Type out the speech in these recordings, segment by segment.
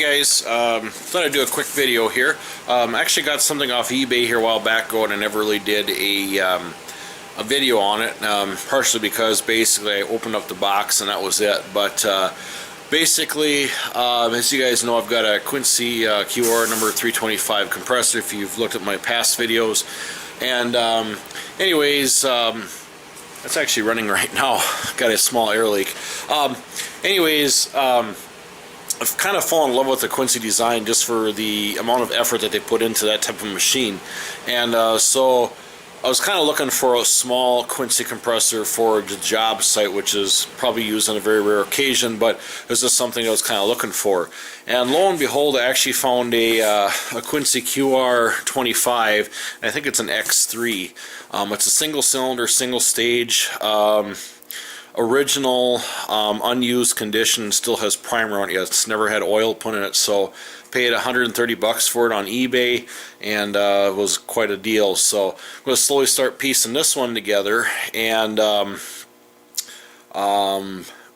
guys, thought I'd do a quick video here. I actually got something off eBay here a while back ago, and I never really did a video on it, partially because basically I opened up the box and that was it. But basically, as you guys know, I've got a Quincy QR number 325 compressor if you've looked at my past videos. And anyways, it's actually running right now. Got a small air leak. I've kind of fallen in love with the Quincy design just for the amount of effort that they put into that type of machine. And so I was kind of looking for a small Quincy compressor for the job site, which is probably used on a very rare occasion, but this is something I was kind of looking for. And lo and behold, I actually found a Quincy QR 25. I think it's an X3. It's a single cylinder, single stage, original, unused condition, still has primer on it. It's never had oil put in it, so paid $130 for it on eBay, and it was quite a deal. So I'm going to slowly start piecing this one together, and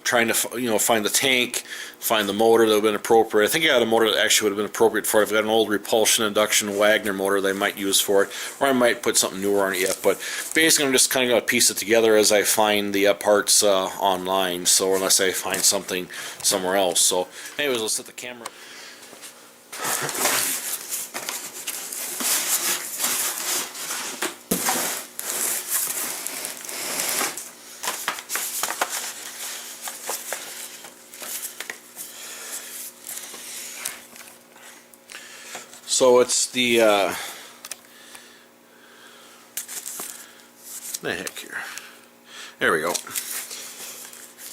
trying to find the tank, find the motor that would have been appropriate. I think I got a motor that actually would have been appropriate for it. I've got an old repulsion induction Wagner motor that I might use for it, or I might put something newer on it yet. But basically I'm just kind of going to piece it together as I find the parts online, so unless I find something somewhere else. So anyways, let's set the camera up. So it's the heck here. There we go.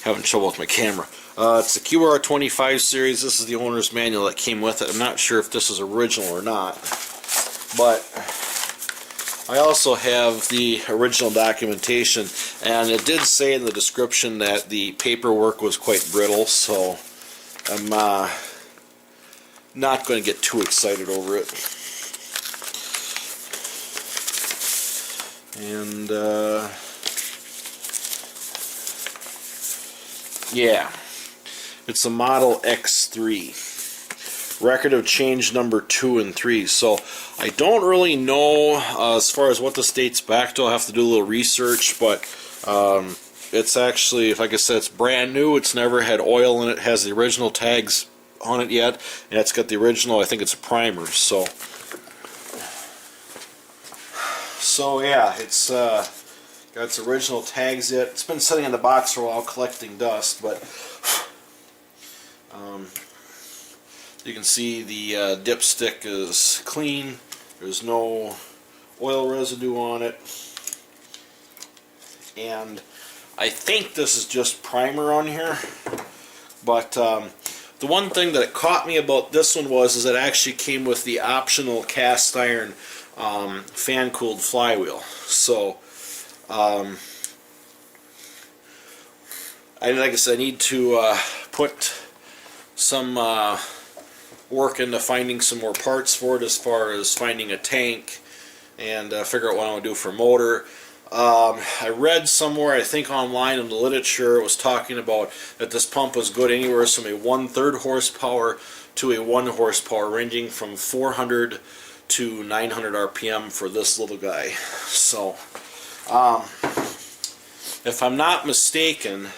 Having trouble with my camera. It's the QR25 series. This is the owner's manual that came with it. I'm not sure if this is original or not, but I also have the original documentation, and it did say in the description that the paperwork was quite brittle, so I'm not going to get too excited over it. And yeah, it's a model X3, record of change number 2 and 3. So I don't really know as far as what this dates back to. I'll have to do a little research, but it's actually, like I said, it's brand new. It's never had oil in it. It has the original tags on it yet, and it's got the original, I think it's a primer. So yeah, it's got its original tags yet. It's been sitting in the box for a while collecting dust, but you can see the dipstick is clean. There's no oil residue on it, and I think this is just primer on here. But the one thing that caught me about this one is it actually came with the optional cast iron fan-cooled flywheel. So, like I said, I need to put some work into finding some more parts for it, as far as finding a tank and figure out what I want to do for a motor. I read somewhere, I think online in the literature, it was talking about that this pump was good anywhere from a 1/3 horsepower to a 1 horsepower, ranging from 400 to 900 RPM for this little guy. So, if I'm not mistaken,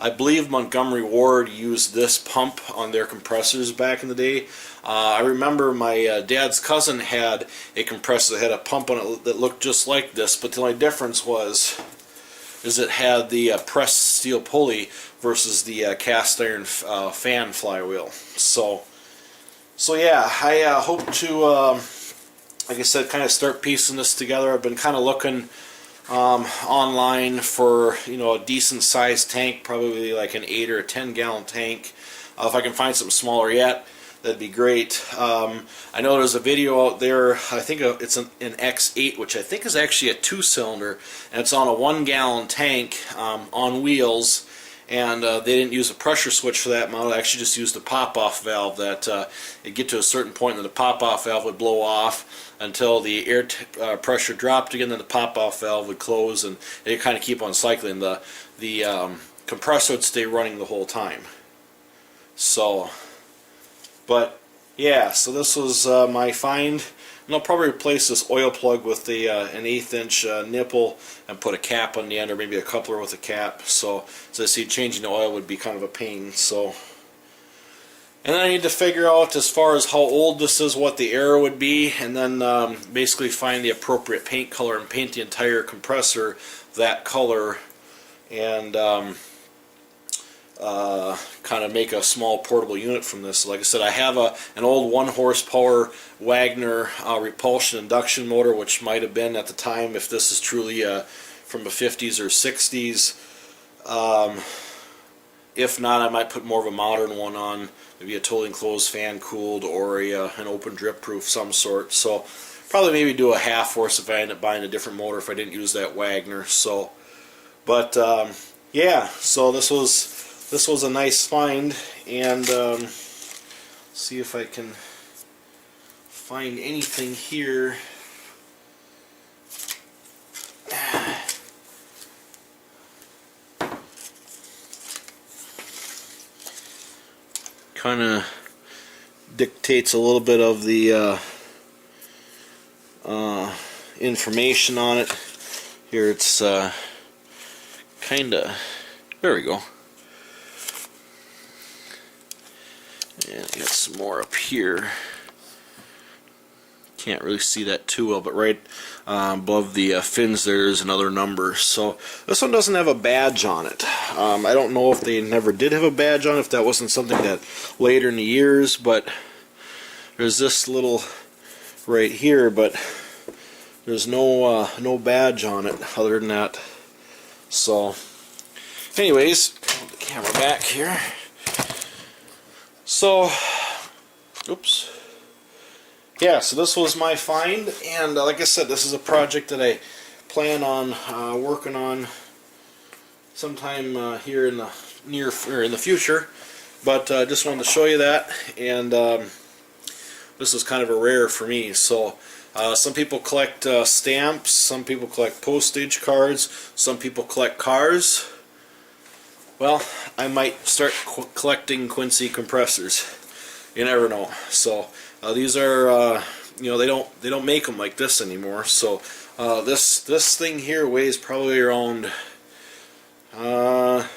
I believe Montgomery Ward used this pump on their compressors back in the day. I remember my dad's cousin had a compressor that had a pump on it that looked just like this, but the only difference is it had the pressed steel pulley versus the cast iron fan flywheel. So yeah, I hope to, like I said, kind of start piecing this together. I've been kind of looking online for a decent sized tank, probably like an 8 or a 10 gallon tank. If I can find something smaller yet, that'd be great. I know there's a video out there, I think it's an X8, which I think is actually a 2-cylinder, and it's on a 1 gallon tank on wheels, and they didn't use a pressure switch for that model. They actually just used a pop-off valve that it'd get to a certain point and the pop-off valve would blow off until the air pressure dropped again, then the pop-off valve would close, and it kind of keep on cycling. The compressor would stay running the whole time. So But yeah, so this was my find. And I'll probably replace this oil plug with an 1/8 inch nipple and put a cap on the end, or maybe a coupler with a cap. So as I see, changing the oil would be kind of a pain. So, and then I need to figure out, as far as how old this is, what the error would be, and then basically find the appropriate paint color and paint the entire compressor that color, and kind of make a small portable unit from this. Like I said, I have an old 1 horsepower Wagner repulsion induction motor, which might have been at the time, if this is truly from the 50s or 60s. If not, I might put more of a modern one on, maybe a totally enclosed fan cooled, or an open drip proof some sort. So probably maybe do a half horse if I end up buying a different motor if I didn't use that Wagner. So, but yeah, so this was a nice find, and see if I can find anything here. Kind of dictates a little bit of the information on it. Here it's kind of, there we go. And I got some more up here. Can't really see that too well, but right above the fins there's another number. So this one doesn't have a badge on it. I don't know if they never did have a badge on it, if that wasn't something that later in the years, but there's this little right here, but there's no badge on it other than that. So anyways, put the camera back here. So, oops. Yeah, so this was my find, and like I said, this is a project that I plan on working on sometime here in the in the future. But just wanted to show you that, and this is kind of a rare for me. So some people collect stamps, some people collect postage cards, some people collect cars. Well, I might start collecting Quincy compressors. You never know. So these are, you know, they don't make them like this anymore. So this thing here weighs probably around. Trying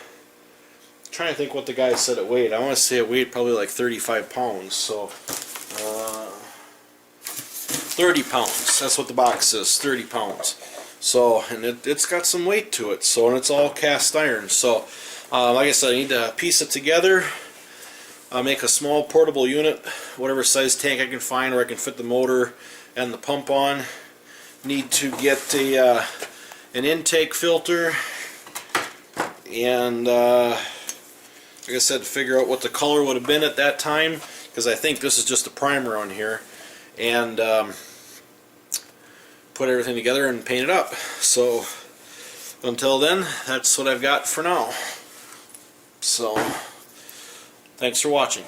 to think what the guy said it weighed. I want to say it weighed probably like 35 pounds. So 30 pounds. That's what the box says. 30 pounds. So, and it's got some weight to it. So, and it's all cast iron. So. Like I said, I need to piece it together, make a small portable unit, whatever size tank I can find where I can fit the motor and the pump on. Need to get an intake filter, and like I said, figure out what the color would have been at that time, because I think this is just a primer on here, and put everything together and paint it up. So until then, that's what I've got for now. So, thanks for watching.